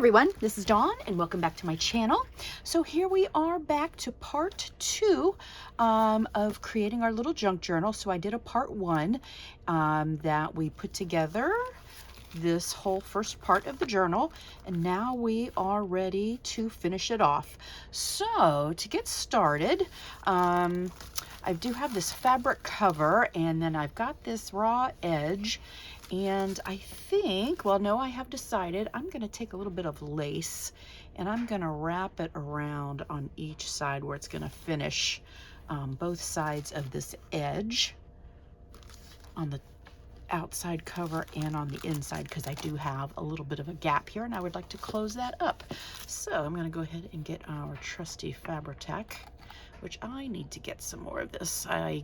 everyone, this is Dawn and welcome back to my channel. So here we are back to part 2 of creating our little junk journal. So I did a part 1 that we put together this whole first part of the journal, and now we are ready to finish it off. So to get started, I do have this fabric cover, and then I've got this raw edge, and I think, well, no, I have decided I'm going to take a little bit of lace and I'm going to wrap it around on each side where it's going to finish both sides of this edge on the outside cover and on the inside, because I do have a little bit of a gap here and I would like to close that up. So I'm going to go ahead and get our trusty Fabri-Tac, which I need to get some more of this. I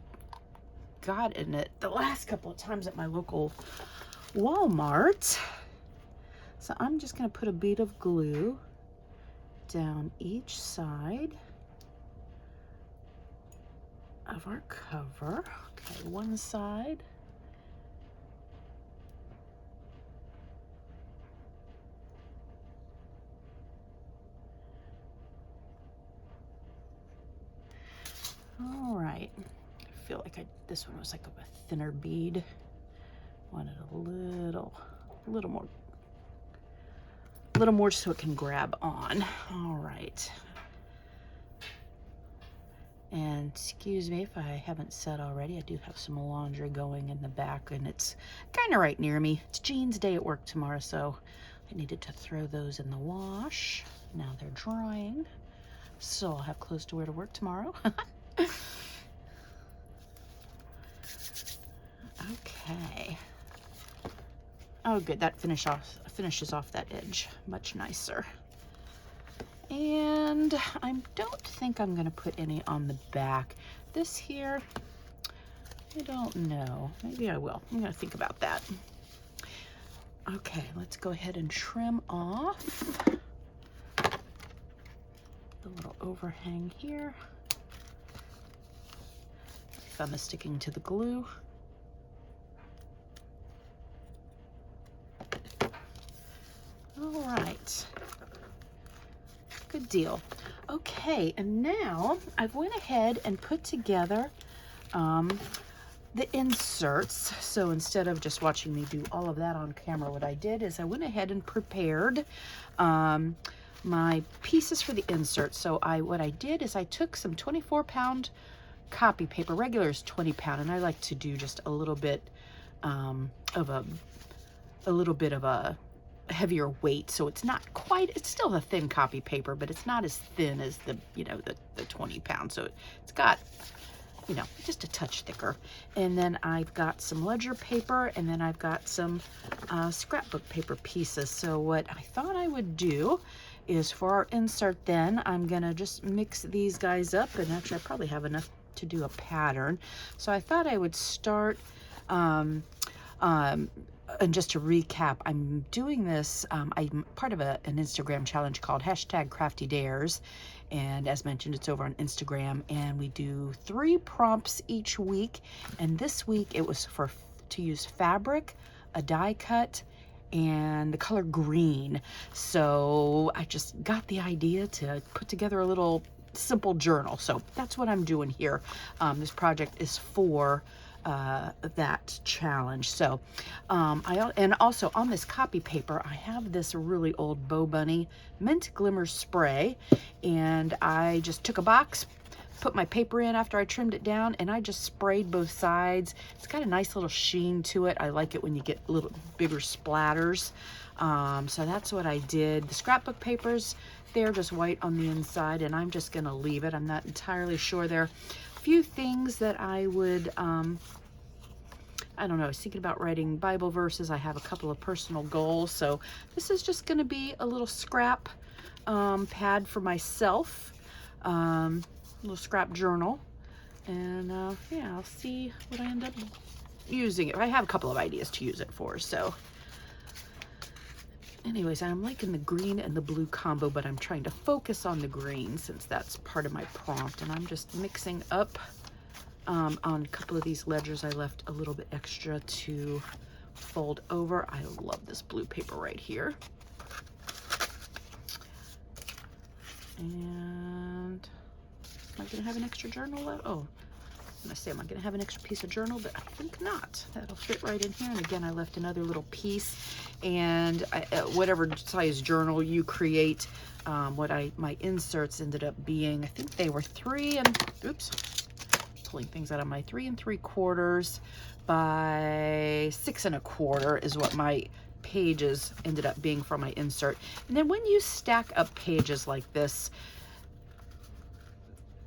got in it the last couple of times at my local Walmart. So I'm just going to put a bead of glue down each side of our cover. Okay, one side. All right, I feel like this one was like a thinner bead. Wanted a little more so it can grab on. All right. And excuse me if I haven't said already, I do have some laundry going in the back and it's kind of right near me. It's Jean's day at work tomorrow, so I needed to throw those in the wash. Now they're drying, so I'll have clothes to wear to work tomorrow. Okay. Oh, good. That finishes off that edge much nicer. And I don't think I'm going to put any on the back. This here, I don't know. Maybe I will. I'm going to think about that. Okay, let's go ahead and trim off the little overhang here. Thumb is sticking to the glue. All right, good deal. Okay, and now I've went ahead and put together the inserts. So instead of just watching me do all of that on camera, what I did is I went ahead and prepared my pieces for the inserts. So what I did is I took some 24-pound copy paper. Regular is 20-pound, and I like to do just a little bit of a heavier weight, so it's not quite, it's still a thin copy paper, but it's not as thin as the 20-pound, so it's got, just a touch thicker. And then I've got some ledger paper, and then I've got some scrapbook paper pieces. So what I thought I would do is, for our insert then, I'm gonna just mix these guys up, and actually I probably have enough to do a pattern. So I thought I would start and just to recap, I'm doing this, I'm part of an Instagram challenge called #CraftyDares. And as mentioned, it's over on Instagram, and we do 3 prompts each week. And this week it was to use fabric, a die cut, and the color green. So I just got the idea to put together a little simple journal. So that's what I'm doing here. This project is for that challenge. So and also on this copy paper I have this really old Bo Bunny mint glimmer spray, and I just took a box, put my paper in after I trimmed it down, and I just sprayed both sides. It's got a nice little sheen to it. I like it when you get a little bigger splatters. So that's what I did. The scrapbook papers, they're just white on the inside, and I'm just gonna leave it. I'm not entirely sure. There are a few things that I would I don't know, I was thinking about writing Bible verses. I have a couple of personal goals, so this is just going to be a little scrap pad for myself, little scrap journal, and yeah, I'll see what I end up using it. I have a couple of ideas to use it for. So anyways, I'm liking the green and the blue combo, but I'm trying to focus on the green since that's part of my prompt, and I'm just mixing up on a couple of these ledgers. I left a little bit extra to fold over. I love this blue paper right here. And am I gonna have an extra journal left? Oh, I'm gonna say, am I gonna have an extra piece of journal? But I think not. That'll fit right in here. And again, I left another little piece. And whatever size journal you create, my inserts ended up being, I think they were 3 and, oops, pulling things out of my 3 3/4 by 6 1/4 is what my pages ended up being for my insert. And then when you stack up pages like this,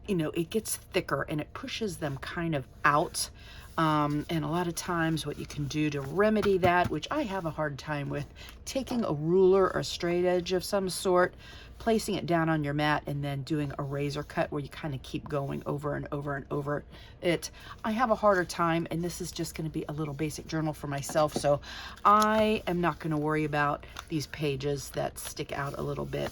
you know, it gets thicker and it pushes them kind of out. And a lot of times what you can do to remedy that, which I have a hard time with, taking a ruler or a straight edge of some sort, placing it down on your mat, and then doing a razor cut where you kind of keep going over and over and over it. I have a harder time, and this is just going to be a little basic journal for myself, so I am not going to worry about these pages that stick out a little bit.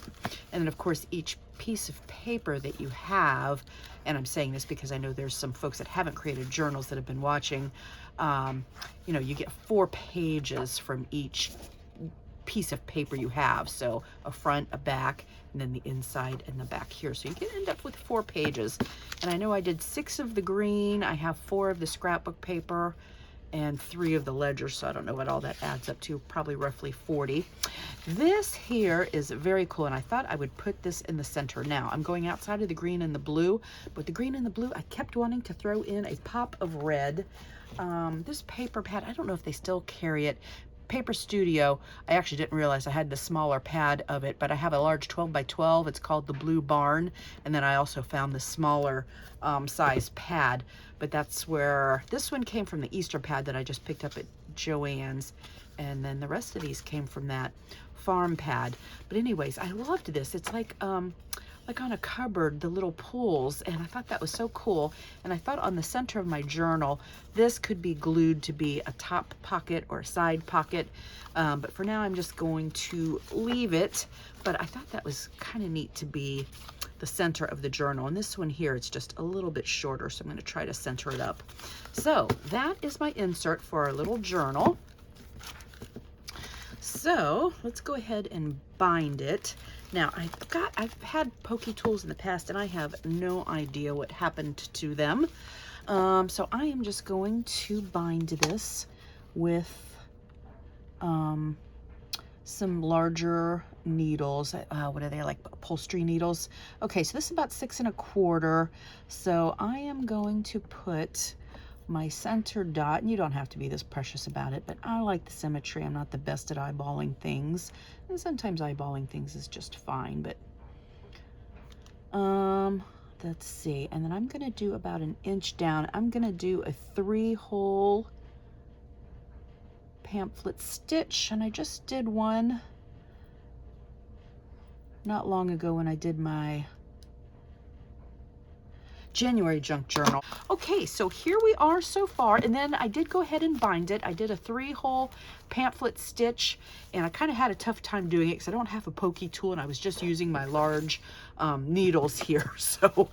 And then of course each piece of paper that you have, and I'm saying this because I know there's some folks that haven't created journals that have been watching, you know, you get 4 pages from each piece of paper you have. So a front, a back, and then the inside and the back here. So you can end up with 4 pages. And I know I did 6 of the green. I have 4 of the scrapbook paper and 3 of the ledger. So I don't know what all that adds up to, probably roughly 40. This here is very cool, and I thought I would put this in the center. Now I'm going outside of the green and the blue, but the green and the blue, I kept wanting to throw in a pop of red. This paper pad, I don't know if they still carry it. Paper Studio, I actually didn't realize I had the smaller pad of it, but I have a large 12 by 12. It's called the Blue Barn. And then I also found the smaller size pad, but that's where this one came from, the Easter pad that I just picked up at Joann's. And then the rest of these came from that farm pad. But anyways, I loved this. It's like on a cupboard, the little pulls, and I thought that was so cool. And I thought on the center of my journal, this could be glued to be a top pocket or a side pocket. But for now, I'm just going to leave it. But I thought that was kind of neat to be the center of the journal. And this one here, it's just a little bit shorter, so I'm going to try to center it up. So that is my insert for our little journal. So let's go ahead and bind it. Now I've had pokey tools in the past and I have no idea what happened to them. So I am just going to bind this with some larger needles. What are they, like upholstery needles? Okay, so this is about 6 1/4. So I am going to put my center dot, and you don't have to be this precious about it, but I like the symmetry. I'm not the best at eyeballing things, and sometimes eyeballing things is just fine, but let's see. And then I'm gonna do about 1 inch down. I'm gonna do a 3-hole pamphlet stitch, and I just did one not long ago when I did my January junk journal. Okay, so here we are so far, and then I did go ahead and bind it. I did a 3-hole pamphlet stitch, and I kind of had a tough time doing it because I don't have a pokey tool, and I was just using my large needles here. So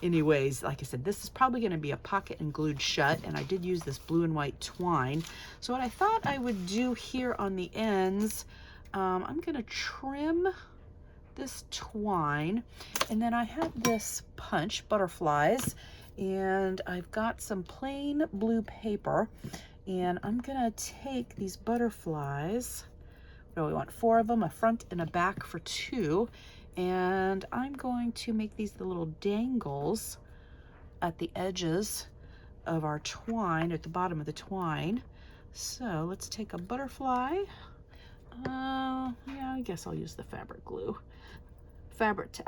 anyways, like I said, this is probably going to be a pocket and glued shut, and I did use this blue and white twine. So what I thought I would do here on the ends, I'm going to trim this twine, and then I have this punch, butterflies, and I've got some plain blue paper, and I'm gonna take these butterflies. What do we want? 4 of them, a front and a back for 2, and I'm going to make these the little dangles at the edges of our twine, at the bottom of the twine. So let's take a butterfly. Yeah, I guess I'll use the fabric glue.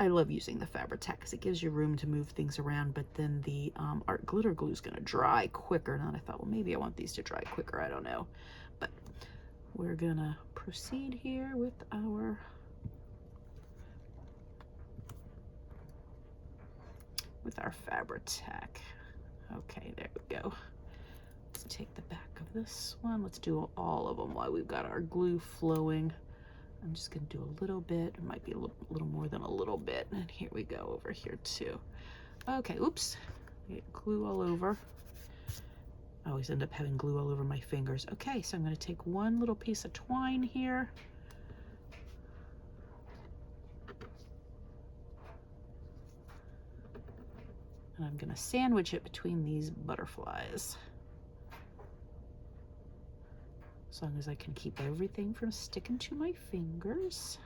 I love using the Fabri-Tac because it gives you room to move things around, but then the art glitter glue is going to dry quicker. And then I thought, well, maybe I want these to dry quicker. I don't know. But we're going to proceed here with our Fabri-Tac. Okay, there we go. Let's take the back of this one. Let's do all of them while we've got our glue flowing. I'm just going to do a little bit. It might be a little more than a little bit. And here we go over here too. Okay, oops. Get glue all over. I always end up having glue all over my fingers. Okay, so I'm going to take one little piece of twine here. And I'm gonna sandwich it between these butterflies. As long as I can keep everything from sticking to my fingers.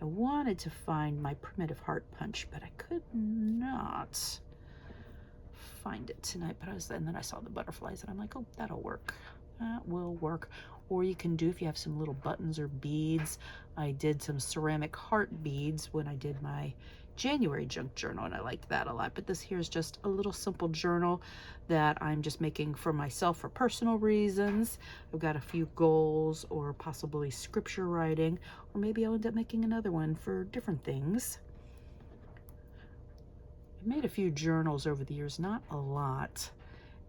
I wanted to find my primitive heart punch, but I could not find it tonight. And then I saw the butterflies and I'm like, oh, that'll work. That will work. Or you can do, if you have some little buttons or beads, I did some ceramic heart beads when I did my January junk journal, and I liked that a lot. But this here is just a little simple journal that I'm just making for myself for personal reasons. I've got a few goals or possibly scripture writing, or maybe I'll end up making another one for different things. I've made a few journals over the years, not a lot,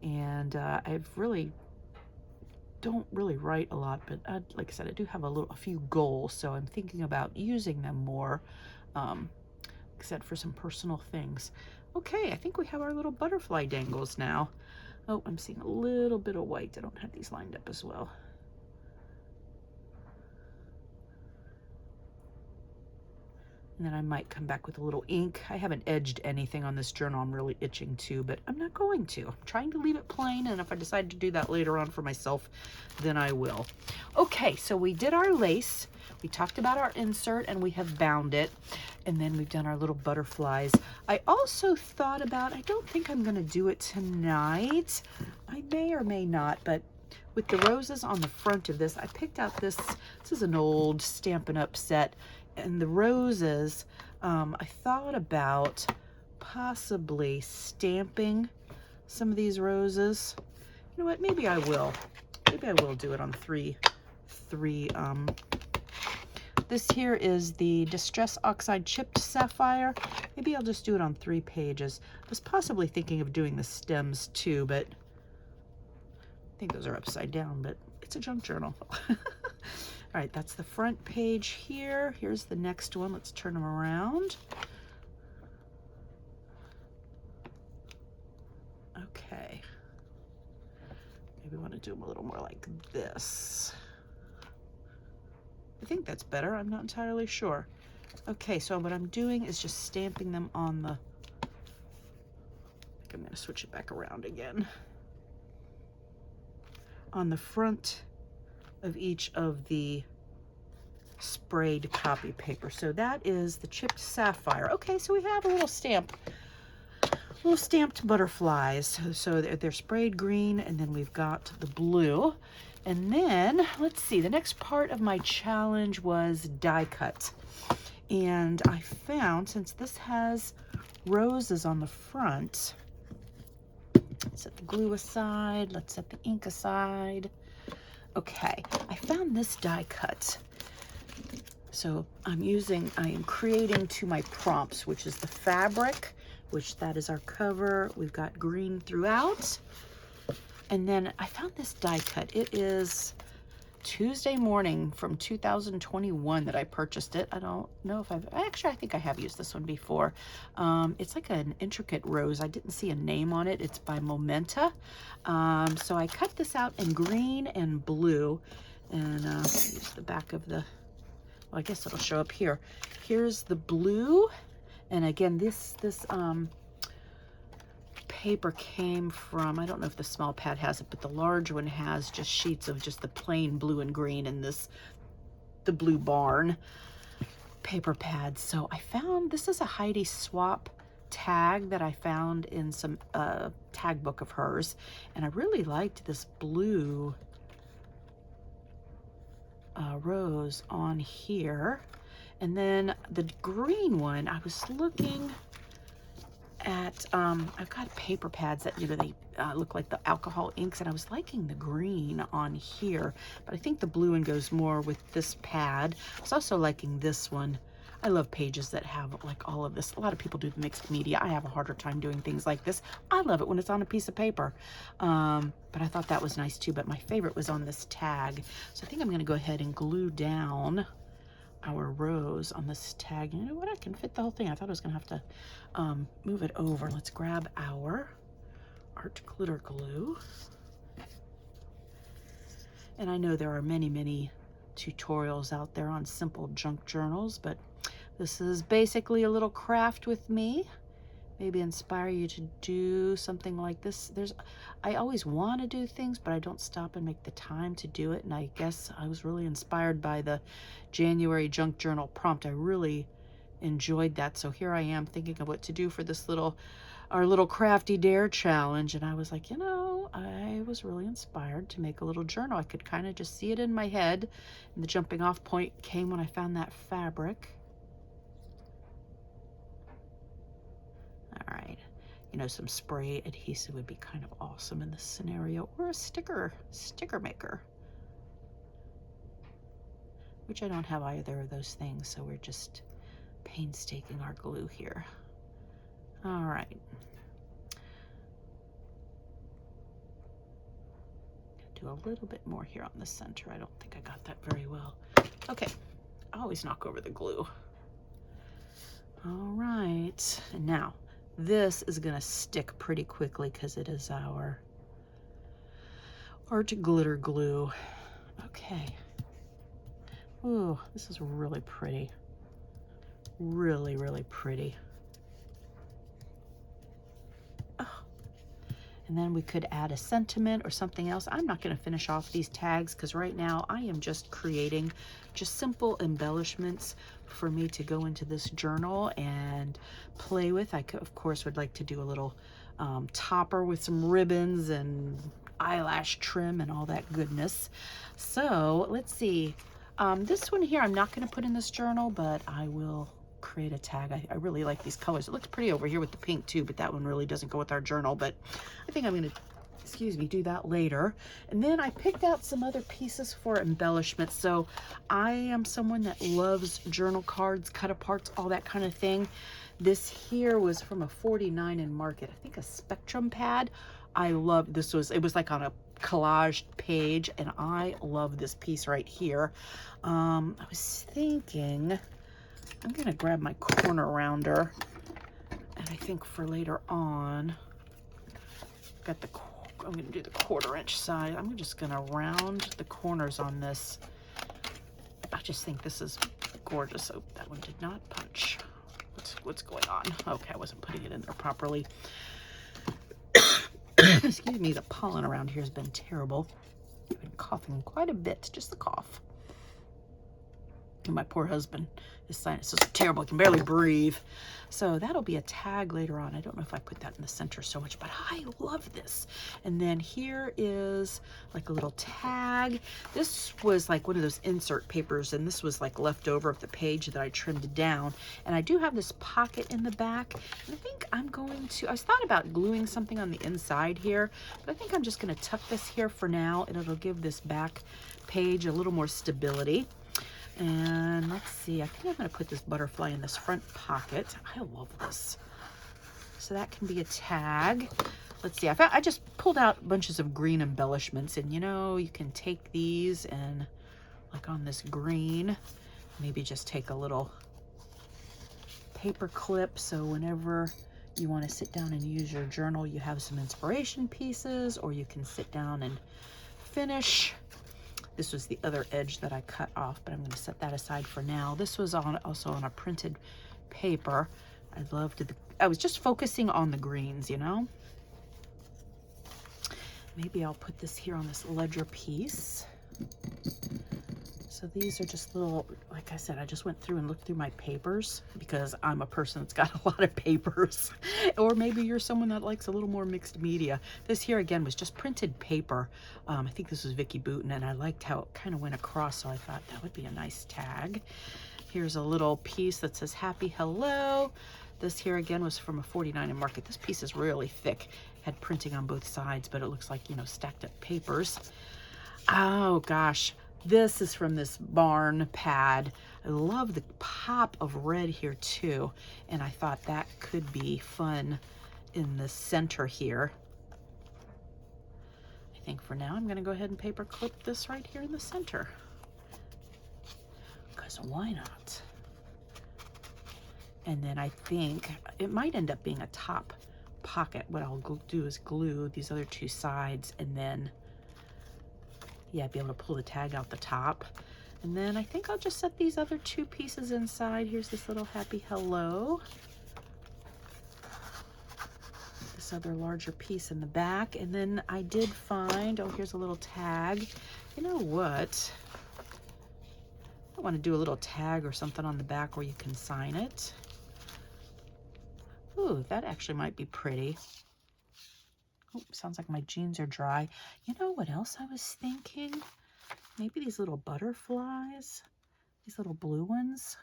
and I've really don't really write a lot, but like I said, I do have a few goals, so I'm thinking about using them more, except for some personal things. Okay, I think we have our little butterfly dangles now. Oh, I'm seeing a little bit of white. I don't have these lined up as well. And then I might come back with a little ink. I haven't edged anything on this journal. I'm really itching to, but I'm not going to. I'm trying to leave it plain, and if I decide to do that later on for myself, then I will. Okay, so we did our lace. We talked about our insert, and we have bound it. And then we've done our little butterflies. I also thought about, I don't think I'm gonna do it tonight. I may or may not, but with the roses on the front of this, I picked out this is an old Stampin' Up set. And the roses, I thought about possibly stamping some of these roses. You know what, maybe I will. Maybe I will do it on three. This here is the Distress Oxide Chipped Sapphire. Maybe I'll just do it on 3 pages. I was possibly thinking of doing the stems too, but I think those are upside down, but it's a junk journal. All right, that's the front page here. Here's the next one. Let's turn them around. Okay. Maybe we want to do them a little more like this. I think that's better. I'm not entirely sure. Okay, so what I'm doing is just stamping them on the... I think I'm going to switch it back around again. On the front of each of the sprayed copy paper. So that is the chipped sapphire. Okay, so we have a little stamped butterflies. So they're sprayed green, and then we've got the blue. And then, let's see, the next part of my challenge was die cut. And I found, since this has roses on the front, set the glue aside, let's set the ink aside. Okay, I found this die cut. So I am creating to my prompts, which is the fabric, which that is our cover. We've got green throughout. And then I found this die cut. It is Tuesday morning from 2021 that I purchased it. I don't know if I think I have used this one before. It's like an intricate rose. I didn't see a name on it. It's by Momenta. So I cut this out in green and blue, and use the back of the, well, I guess it'll show up here. Here's the blue, and again, this paper came from, I don't know if the small pad has it, but the large one has just sheets of just the plain blue and green, and the Blue Barn paper pad. So I found, this is a Heidi Swap tag that I found in some tag book of hers, and I really liked this blue rose on here. And then the green one, I was looking at, I've got paper pads that, they look like the alcohol inks, and I was liking the green on here, but I think the blue one goes more with this pad. I was also liking this one. I love pages that have like all of this. A lot of people do mixed media. I have a harder time doing things like this. I love it when it's on a piece of paper. But I thought that was nice too, but my favorite was on this tag. So I think I'm gonna go ahead and glue down our rose on this tag. You know what, I can fit the whole thing. I thought I was gonna have to move it over. Let's grab our art glitter glue. And I know there are many tutorials out there on simple junk journals, but This is basically a little craft with me. Maybe inspire you to do something like this. I always want to do things, but I don't stop and make the time to do it. And I guess I was really inspired by the January junk journal prompt. I really enjoyed that. So here I am thinking of what to do for this our little crafty dare challenge. And I was like, you know, I was really inspired to make a little journal. I could kind of just see it in my head. And the jumping off point came when I found that fabric. All right, you know, some spray adhesive would be kind of awesome in this scenario, or a sticker maker, which I don't have either of those things, so we're just painstaking our glue here. All right. Do a little bit more here on the center. I don't think I got that very well. Okay, I always knock over the glue. All right, and now this is gonna stick pretty quickly because it is our art glitter glue. Okay. Ooh, this is really pretty. Really, really pretty. Oh. And then we could add a sentiment or something else. I'm not gonna finish off these tags because right now I am just creating just simple embellishments for me to go into this journal and play with. I could, of course, would like to do a little topper with some ribbons and eyelash trim and all that goodness. So let's see. This one here I'm not going to put in this journal, but I will create a tag. I really like these colors. It looks pretty over here with the pink too, but that one really doesn't go with our journal. But I think I'm going to, excuse me, do that later. And then I picked out some other pieces for embellishment. So I am someone that loves journal cards, cut aparts, all that kind of thing. This here was from a 49 in Market, I think a Spectrum pad. I love this. It was like on a collage page, and I love this piece right here. I was thinking I'm gonna grab my corner rounder, and I think for later on, I'm gonna do the 1/4 inch side. I'm just gonna round the corners on this. I just think this is gorgeous. Oh, that one did not punch. What's going on? Okay, I wasn't putting it in there properly. Excuse me, the pollen around here has been terrible. I've been coughing quite a bit, just the cough. And my poor husband, his sinus is terrible. I can barely breathe. So that'll be a tag later on. I don't know if I put that in the center so much, but I love this. And then here is like a little tag. This was like one of those insert papers, and this was like left over of the page that I trimmed down. And I do have this pocket in the back. And I think I'm going to, I was thought about gluing something on the inside here, but I think I'm just going to tuck this here for now, and it'll give this back page a little more stability. And let's see, I think I'm going to put this butterfly in this front pocket. I love this. So that can be a tag. Let's see, I just pulled out bunches of green embellishments, and you know, you can take these and like on this green, maybe just take a little paper clip, so whenever you want to sit down and use your journal, you have some inspiration pieces, or you can sit down and finish. This was the other edge that I cut off, but I'm going to set that aside for now. This was also on a printed paper. I was just focusing on the greens, you know. Maybe I'll put this here on this ledger piece. So these are just little, like I said, I just went through and looked through my papers because I'm a person that's got a lot of papers. Or maybe you're someone that likes a little more mixed media. This here again was just printed paper. I think this was Vicky Boutin, and I liked how it kind of went across, so I thought that would be a nice tag. Here's a little piece that says Happy Hello. This here again was from a 49 in Market. This piece is really thick. Had printing on both sides, but it looks like, you know, stacked up papers. Oh gosh. This is from this Barn pad. I love the pop of red here too, and I thought that could be fun in the center here. I think for now I'm going to go ahead and paper clip this right here in the center, because why not? And then I think it might end up being a top pocket. What I'll do is glue these other two sides, and then yeah, be able to pull the tag out the top. And then I think I'll just set these other two pieces inside. Here's this little happy hello. This other larger piece in the back. And then I did find, oh, here's a little tag. You know what? I want to do a little tag or something on the back where you can sign it. Ooh, that actually might be pretty. Oh, sounds like my jeans are dry. You know what else I was thinking? Maybe these little butterflies, these little blue ones.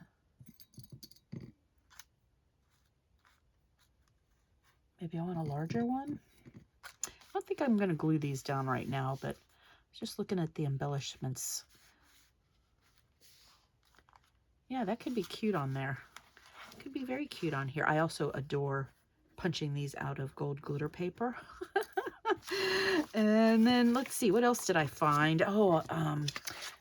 Maybe I want a larger one. I don't think I'm going to glue these down right now, but just looking at the embellishments. Yeah, that could be cute on there. Could be very cute on here. I also adore punching these out of gold glitter paper. And then let's see, what else did I find? Oh,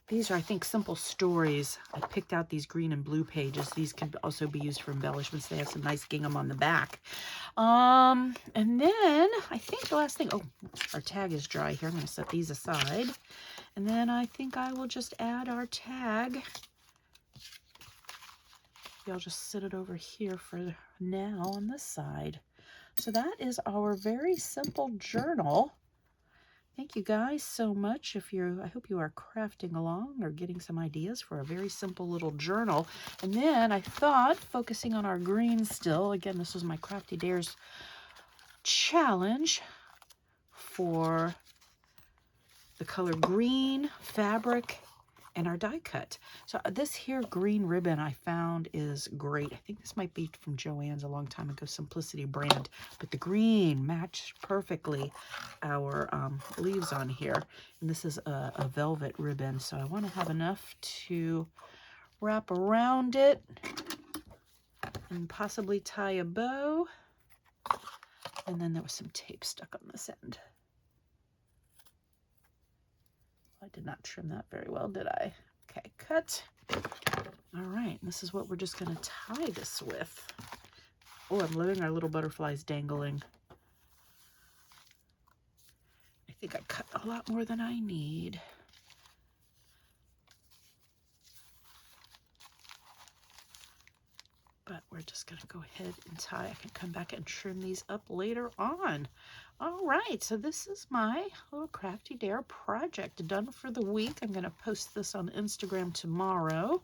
these are, I think, simple stories. I picked out these green and blue pages. These can also be used for embellishments. They have some nice gingham on the back. And then I think the last thing, oh, our tag is dry here. I'm going to set these aside. And then I think I will just add our tag. I'll just sit it over here for now on this side. So that is our very simple journal. Thank you guys so much. I hope you are crafting along or getting some ideas for a very simple little journal. And then I thought, focusing on our green still, again, this was my Crafty Dares challenge for the color green, fabric, and our die cut. So this here green ribbon I found is great. I think this might be from Joann's a long time ago, Simplicity brand, but the green matched perfectly our leaves on here. And this is a velvet ribbon, so I want to have enough to wrap around it and possibly tie a bow. And then there was some tape stuck on this end. I did not trim that very well, did I? Okay, cut. All right, this is what we're just going to tie this with. Oh, I'm letting our little butterflies dangling. I think I cut a lot more than I need. But we're just going to go ahead and tie. I can come back and trim these up later on. All right, so this is my little Crafty Dare project done for the week. I'm going to post this on Instagram tomorrow.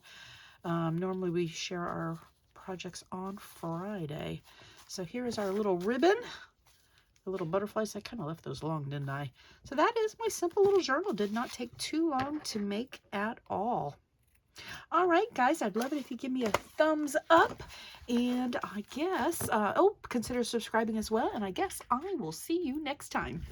Normally we share our projects on Friday. So here is our little ribbon. The little butterflies, I kind of left those long, didn't I? So that is my simple little journal. Did not take too long to make at all. All right, guys, I'd love it if you give me a thumbs up. And I guess, consider subscribing as well. And I guess I will see you next time.